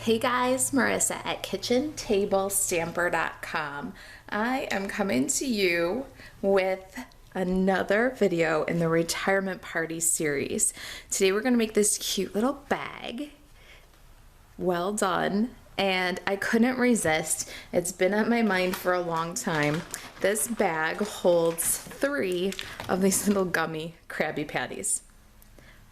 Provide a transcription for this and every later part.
Hey guys, Marissa at kitchentablestamper.com. I am coming to you with another video in the retirement party series. Today we're going to make this cute little bag. Well done. And I couldn't resist. It's been on my mind for a long time. This bag holds 3 of these little gummy Krabby Patties.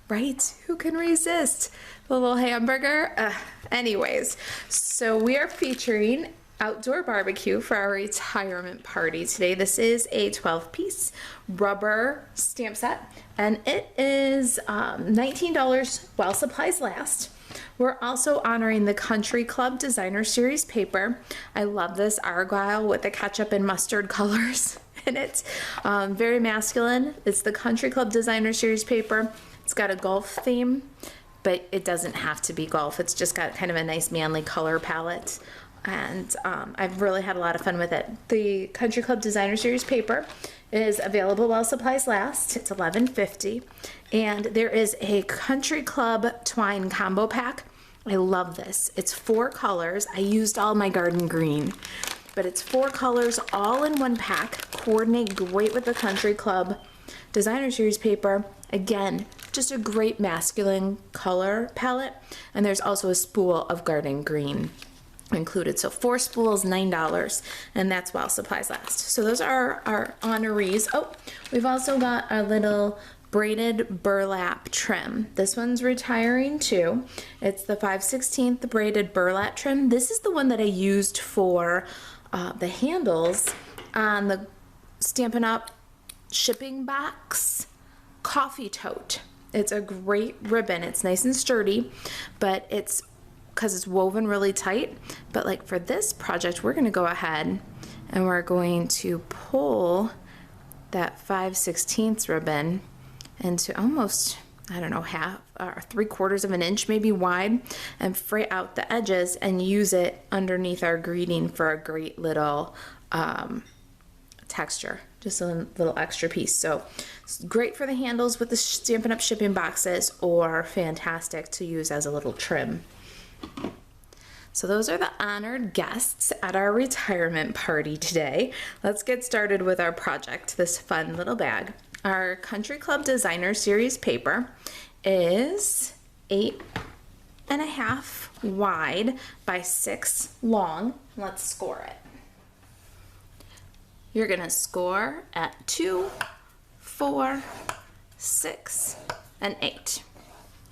Right? Who can resist the little hamburger? Anyways, so we are featuring outdoor barbecue for our retirement party today. This is a 12-piece rubber stamp set, and it is $19 while supplies last. We're also honoring the Country Club Designer Series paper. I love this argyle with the ketchup and mustard colors in it. Very masculine. It's the Country Club Designer Series paper. It's got a golf theme, but it doesn't have to be golf. It's just got kind of a nice manly color palette, and I've really had a lot of fun with it. The Country Club Designer Series paper is available while supplies last. It's $11.50, and there is a Country Club twine combo pack. I love this. It's 4 colors. I used all my garden green, but it's 4 colors all in one pack. Coordinate great with the Country Club Designer Series paper. Again, just a great masculine color palette, and there's also a spool of garden green included. So 4 spools, $9, and that's while supplies last. So those are our honorees. Oh, we've also got our little braided burlap trim. This one's retiring too. It's the 5/16 braided burlap trim. This is the one that I used for the handles on the Stampin' Up shipping box coffee tote. It's a great ribbon. It's nice and sturdy, but it's because it's woven really tight. But like for this project, we're going to go ahead and we're going to pull that 5/16 ribbon into almost, I don't know, half or 3/4 of an inch maybe wide, and fray out the edges and use it underneath our greeting for a great little texture, just a little extra piece. So it's great for the handles with the Stampin' Up shipping boxes, or fantastic to use as a little trim. So those are the honored guests at our retirement party today. Let's get started with our project, this fun little bag. Our Country Club Designer Series paper is 8.5 wide by 6 long. Let's score it. You're gonna score at 2, 4, 6, and 8.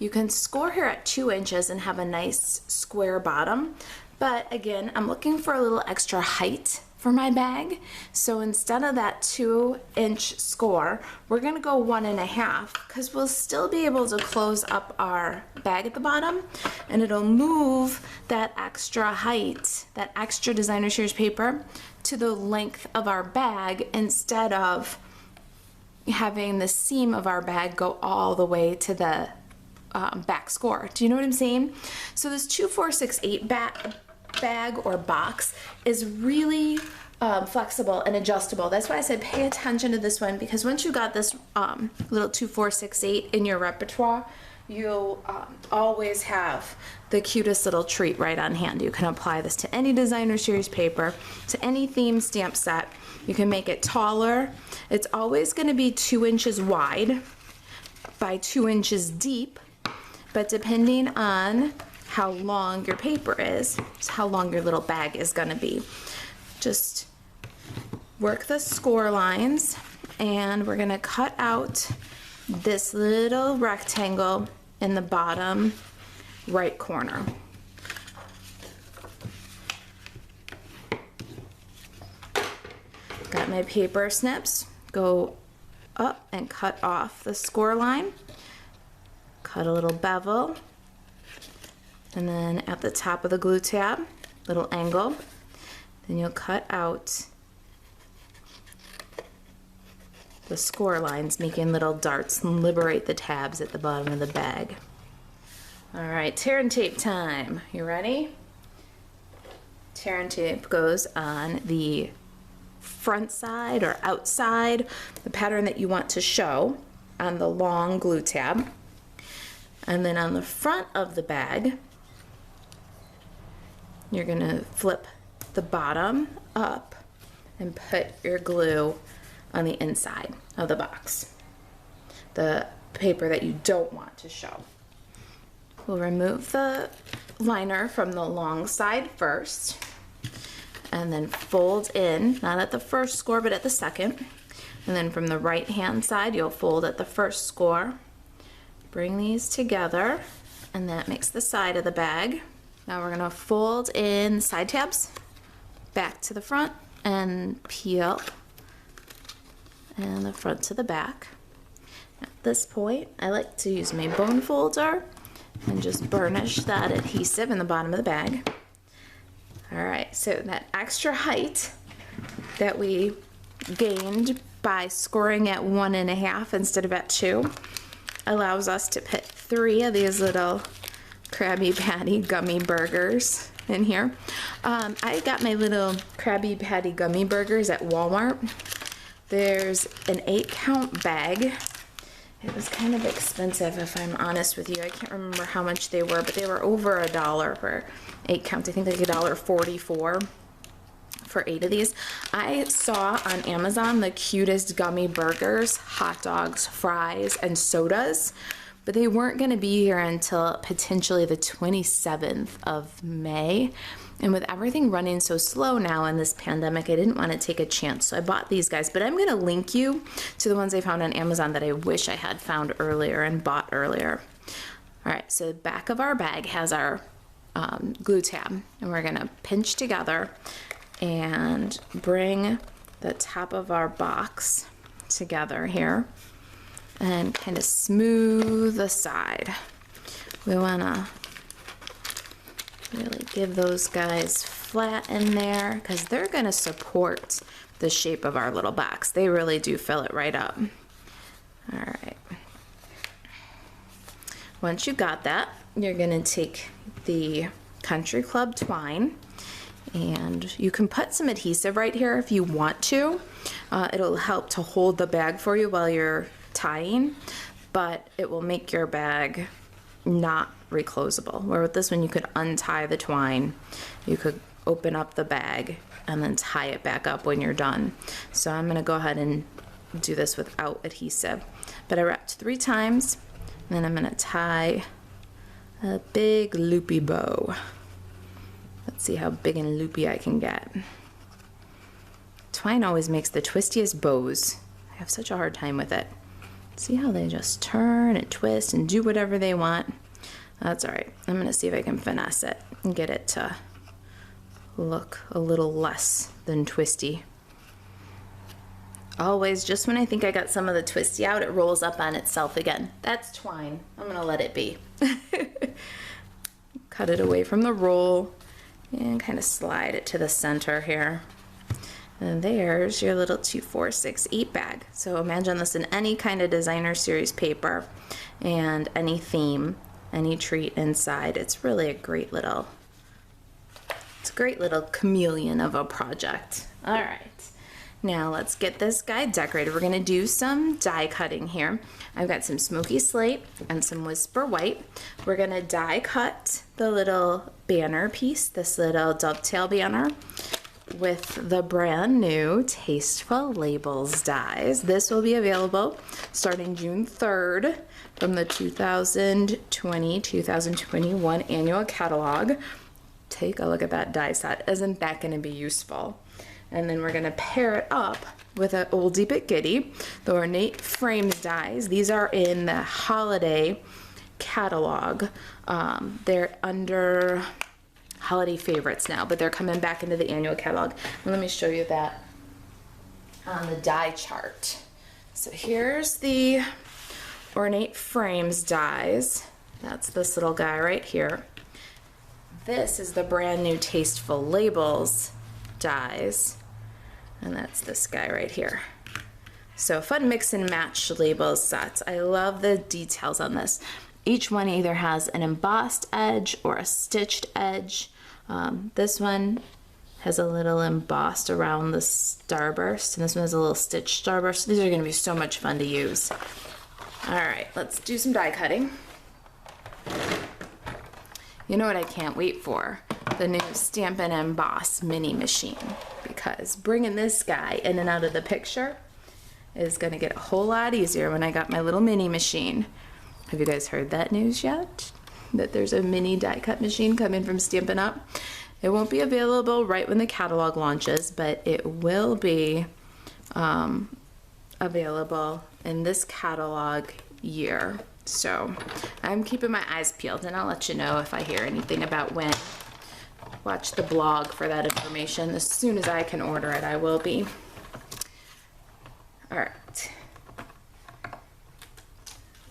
You can score here at 2 inches and have a nice square bottom, but again, I'm looking for a little extra height for my bag. So instead of that 2-inch score, we're gonna go 1.5, because we'll still be able to close up our bag at the bottom, and it'll move that extra height, that extra Designer Series paper, to the length of our bag, instead of having the seam of our bag go all the way to the back score. Do you know what I'm saying? So this 2, 4, 6, 8 bag or box is really flexible and adjustable. That's why I said pay attention to this one, because once you got this little 2, 4, 6, 8 in your repertoire, you'll always have the cutest little treat right on hand. You can apply this to any Designer Series paper, to any theme stamp set. You can make it taller. It's always going to be 2 inches wide by 2 inches deep, but depending on how long your paper is how long your little bag is going to be. Just work the score lines, and we're going to cut out this little rectangle in the bottom right corner. Got my paper snips. Go up and cut off the score line. Cut a little bevel, and then at the top of the glue tab, little angle. Then you'll cut out the score lines, making little darts, and liberate the tabs at the bottom of the bag. All right, tear and tape time. You ready? Tear and tape goes on the front side or outside, the pattern that you want to show on the long glue tab. And then on the front of the bag, you're gonna flip the bottom up and put your glue on the inside of the box, the paper that you don't want to show. We'll remove the liner from the long side first, and then fold in, not at the first score, but at the second. And then from the right hand side, you'll fold at the first score. Bring these together, and that makes the side of the bag. Now we're gonna fold in side tabs back to the front and peel, and the front to the back. At this point, I like to use my bone folder and just burnish that adhesive in the bottom of the bag. All right, so that extra height that we gained by scoring at 1.5 instead of at 2 allows us to put 3 of these little Krabby Patty gummy burgers in here. I got my little Krabby Patty gummy burgers at Walmart. There's an 8-count bag. It was kind of expensive, if I'm honest with you. I can't remember how much they were, but they were over $1 for 8 counts. I think like $1.44 for 8 of these. I saw on Amazon the cutest gummy burgers, hot dogs, fries, and sodas, but they weren't going to be here until potentially the 27th of May. And with everything running so slow now in this pandemic, I didn't want to take a chance. So I bought these guys, but I'm going to link you to the ones I found on Amazon that I wish I had found earlier and bought earlier. All right, so the back of our bag has our glue tab, and we're going to pinch together and bring the top of our box together here and kind of smooth the side. We want to really give those guys flat in there because they're going to support the shape of our little box. They really do fill it right up. All right. Once you got that, you're going to take the Country Club twine, and you can put some adhesive right here if you want to. It'll help to hold the bag for you while you're tying, but it will make your bag not reclosable. Where with this one, you could untie the twine, you could open up the bag, and then tie it back up when you're done. So I'm gonna go ahead and do this without adhesive. But I wrapped 3 times, and then I'm gonna tie a big loopy bow. Let's see how big and loopy I can get. Twine always makes the twistiest bows. I have such a hard time with it. See how they just turn and twist and do whatever they want? That's all right. I'm gonna see if I can finesse it and get it to look a little less than twisty. Always, just when I think I got some of the twisty out, it rolls up on itself again. That's twine. I'm gonna let it be. Cut it away from the roll and kind of slide it to the center here. And there's your little 2, 4, 6, 8 bag. So imagine this in any kind of designer series paper and any theme, any treat inside. It's really a great little, it's a great little chameleon of a project. All right, now let's get this guy decorated. We're gonna do some die cutting here. I've got some smoky slate and some whisper white. We're gonna die cut the little banner piece, this little dovetail banner, with the brand new Tasteful Labels dies. This will be available starting June 3rd from the 2020-2021 annual catalog. Take a look at that die set. Isn't that going to be useful? And then we're going to pair it up with an oldie but goodie, the Ornate Frames dies. These are in the holiday catalog. They're under holiday favorites now, but they're coming back into the annual catalog. And let me show you that on the die chart. So here's the Ornate Frames dies. That's this little guy right here. This is the brand new Tasteful Labels dies, and that's this guy right here. So fun mix and match labels sets. I love the details on this. Each one either has an embossed edge or a stitched edge. This one has a little embossed around the starburst, and this one has a little stitched starburst. These are going to be so much fun to use. All right, let's do some die cutting. You know what I can't wait for? the new Stampin' Emboss mini machine, because bringing this guy in and out of the picture is gonna get a whole lot easier when I got my little mini machine. Have you guys heard that news yet? That there's a mini die cut machine coming from Stampin' Up? It won't be available right when the catalog launches, but it will be available in this catalog year. So I'm keeping my eyes peeled, and I'll let you know if I hear anything about when. Watch the blog for that information. As soon as I can order it, I will be. All right.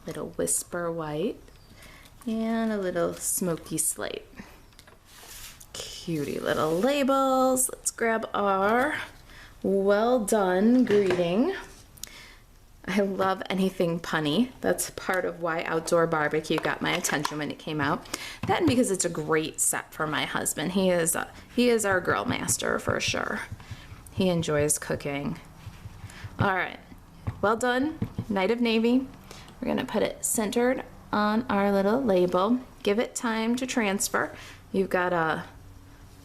Little Whisper White and a little Smoky Slate. Cutie little labels. Let's grab our well done greeting. I love anything punny. That's part of why Outdoor Barbecue got my attention when it came out. That and because it's a great set for my husband. He is our grill master for sure. He enjoys cooking. All right, well done, Night of Navy. We're gonna put it centered on our little label. Give it time to transfer. You've got a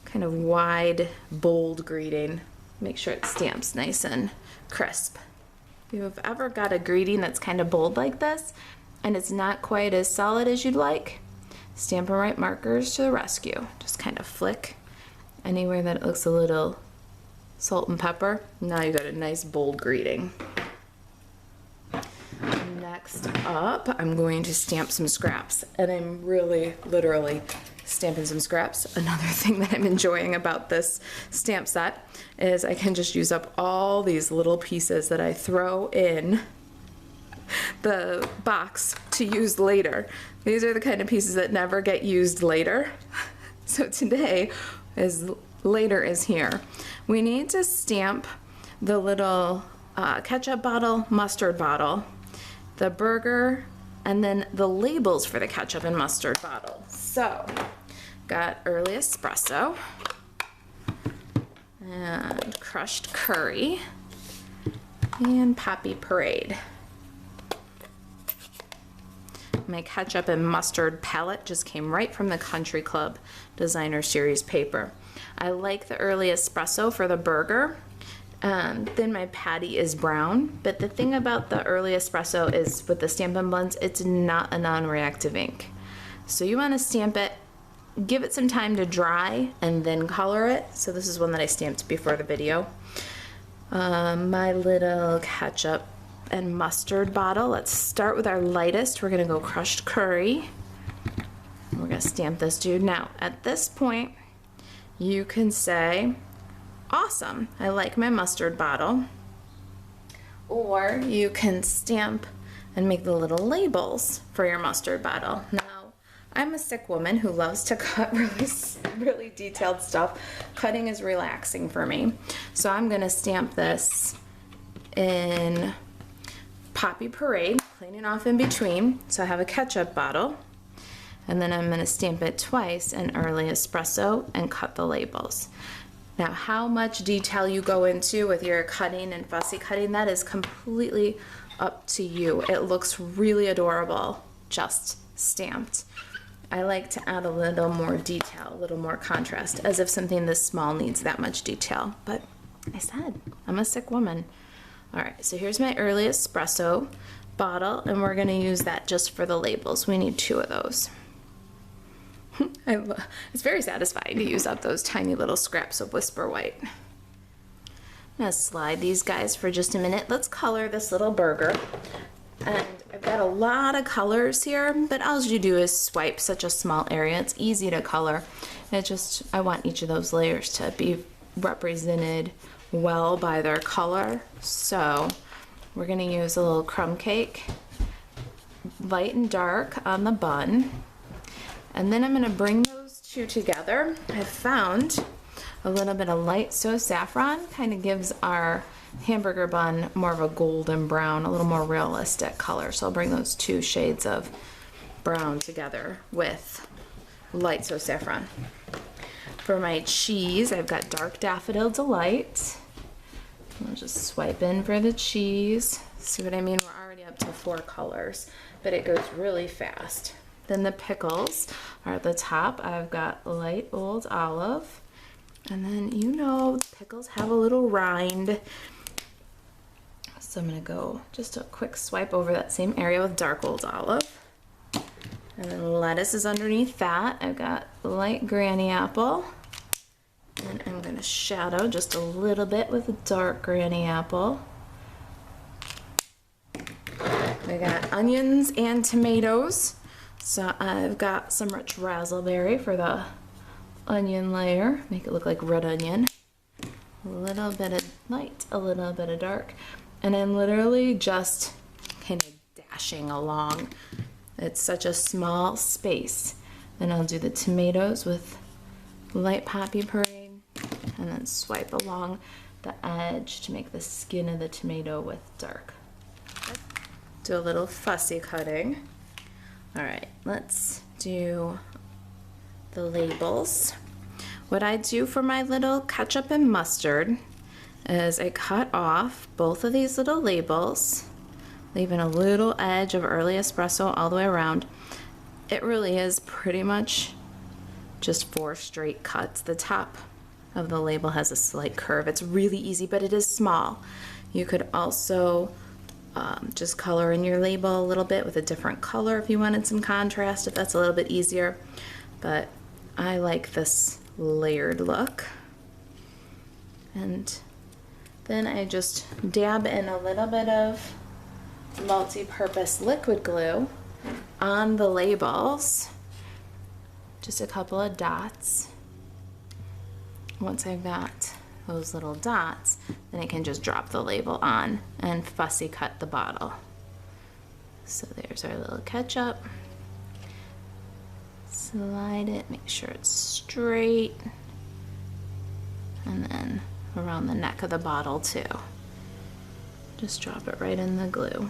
kind of wide, bold greeting. Make sure it stamps nice and crisp. If you've ever got a greeting that's kind of bold like this and it's not quite as solid as you'd like, Stampin' Right markers to the rescue. Just kind of flick anywhere that it looks a little salt and pepper. Now you got a nice bold greeting. Next up, I'm going to stamp some scraps, and I'm really literally stamping some scraps. Another thing that I'm enjoying about this stamp set is I can just use up all these little pieces that I throw in the box to use later. These are the kind of pieces that never get used later. So today, as later is here, we need to stamp the little ketchup bottle, mustard bottle, the burger, and then the labels for the ketchup and mustard bottle. So, got Early Espresso and Crushed Curry and Poppy Parade. My ketchup and mustard palette just came right from the Country Club Designer Series paper. I like the Early Espresso for the burger. Then my patty is brown, but the thing about the Early Espresso is with the Stampin' Blends, it's not a non-reactive ink. So you want to stamp it, give it some time to dry, and then color it. So this is one that I stamped before the video. My little ketchup and mustard bottle. Let's start with our lightest. We're gonna go Crushed Curry. We're gonna stamp this dude. Now, at this point, you can say, awesome, I like my mustard bottle. Or you can stamp and make the little labels for your mustard bottle. Now, I'm a sick woman who loves to cut really detailed stuff. Cutting is relaxing for me. So I'm gonna stamp this in Poppy Parade, cleaning off in between. So I have a ketchup bottle, and then I'm gonna stamp it twice in Early Espresso and cut the labels. Now, how much detail you go into with your cutting and fussy cutting, that is completely up to you. It looks really adorable, just stamped. I like to add a little more detail, a little more contrast, as if something this small needs that much detail. But I said, I'm a sick woman. All right, so here's my Early Espresso bottle, and we're gonna use that just for the labels. We need 2 of those. It's very satisfying to use up those tiny little scraps of Whisper White. I'm gonna slide these guys for just a minute. Let's color this little burger. And I've got a lot of colors here, but all you do is swipe such a small area. It's easy to color. I want each of those layers to be represented well by their color. So we're gonna use a little crumb cake, light and dark on the bun. And then I'm gonna bring those 2 together. I found a little bit of light So Saffron, kind of gives our hamburger bun more of a golden brown, a little more realistic color. So I'll bring those 2 shades of brown together with light So Saffron. For my cheese, I've got Dark Daffodil Delight. I'll just swipe in for the cheese. See what I mean? We're already up to 4 colors, but it goes really fast. Then the pickles are at the top. I've got light old olive. And then, you know, pickles have a little rind. So I'm gonna go just a quick swipe over that same area with dark old olive. And then lettuce is underneath that. I've got light granny apple. And I'm gonna shadow just a little bit with dark granny apple. We got onions and tomatoes. So I've got some rich raspberry for the onion layer. Make it look like red onion. A little bit of light, a little bit of dark. And I'm literally just kind of dashing along. It's such a small space. Then I'll do the tomatoes with light poppy parade and then swipe along the edge to make the skin of the tomato with dark. Do a little fussy cutting. All right, let's do the labels. What I do for my little ketchup and mustard is I cut off both of these little labels, leaving a little edge of early espresso all the way around. It really is pretty much just 4 straight cuts. The top of the label has a slight curve. It's really easy, but it is small. You could also just color in your label a little bit with a different color if you wanted some contrast, if that's a little bit easier. But I like this layered look. And then I just dab in a little bit of multi-purpose liquid glue on the labels. Just a couple of dots. Once I've got those little dots, then I can just drop the label on and fussy cut the bottle. So there's our little ketchup. Slide it, make sure it's straight. And then around the neck of the bottle too. Just drop it right in the glue.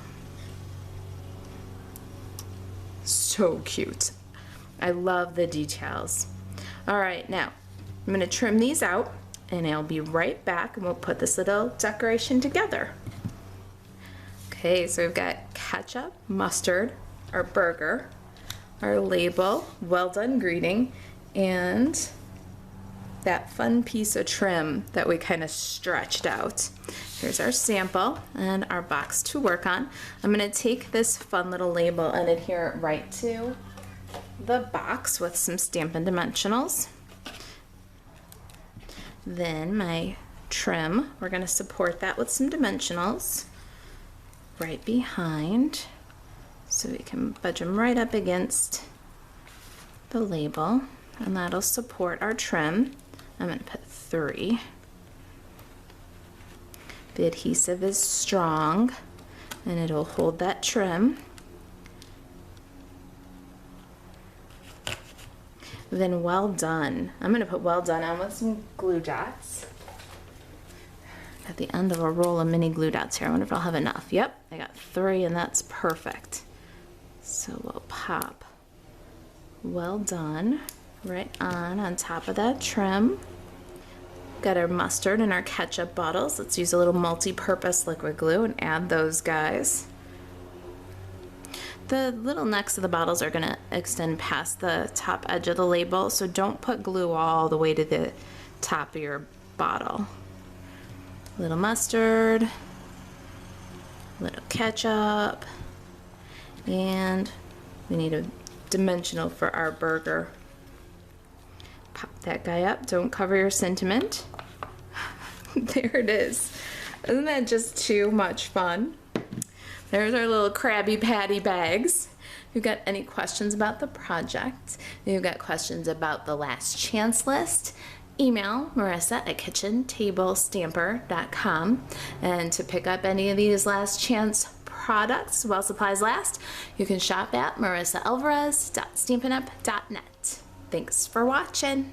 So cute. I love the details. All right, now I'm gonna trim these out and I'll be right back and we'll put this little decoration together. Okay, so we've got ketchup, mustard, our burger, our label, well done greeting, and that fun piece of trim that we kind of stretched out. Here's our sample and our box to work on. I'm gonna take this fun little label and adhere it right to the box with some Stampin' Dimensionals. Then my trim, we're gonna support that with some dimensionals right behind so we can budge them right up against the label, and that'll support our trim. I'm gonna put 3. The adhesive is strong and it'll hold that trim. Then well done. I'm gonna put well done on with some glue dots. At the end of a roll of mini glue dots here. I wonder if I'll have enough. Yep, I got 3 and that's perfect. So we'll pop well done right on top of that trim. Got our mustard and our ketchup bottles. Let's use a little multi-purpose liquid glue and add those guys. The little necks of the bottles are gonna extend past the top edge of the label, so don't put glue all the way to the top of your bottle. Little mustard, little ketchup, and we need a dimensional for our burger. Pop that guy up, don't cover your sentiment. There it is. Isn't that just too much fun? There's our little Krabby Patty bags. If you've got any questions about the project, if you've got questions about the last chance list, email Marisa at kitchentablestamper.com. And to pick up any of these last chance products while supplies last, you can shop at marisaalvarez.stampinup.net. Thanks for watching.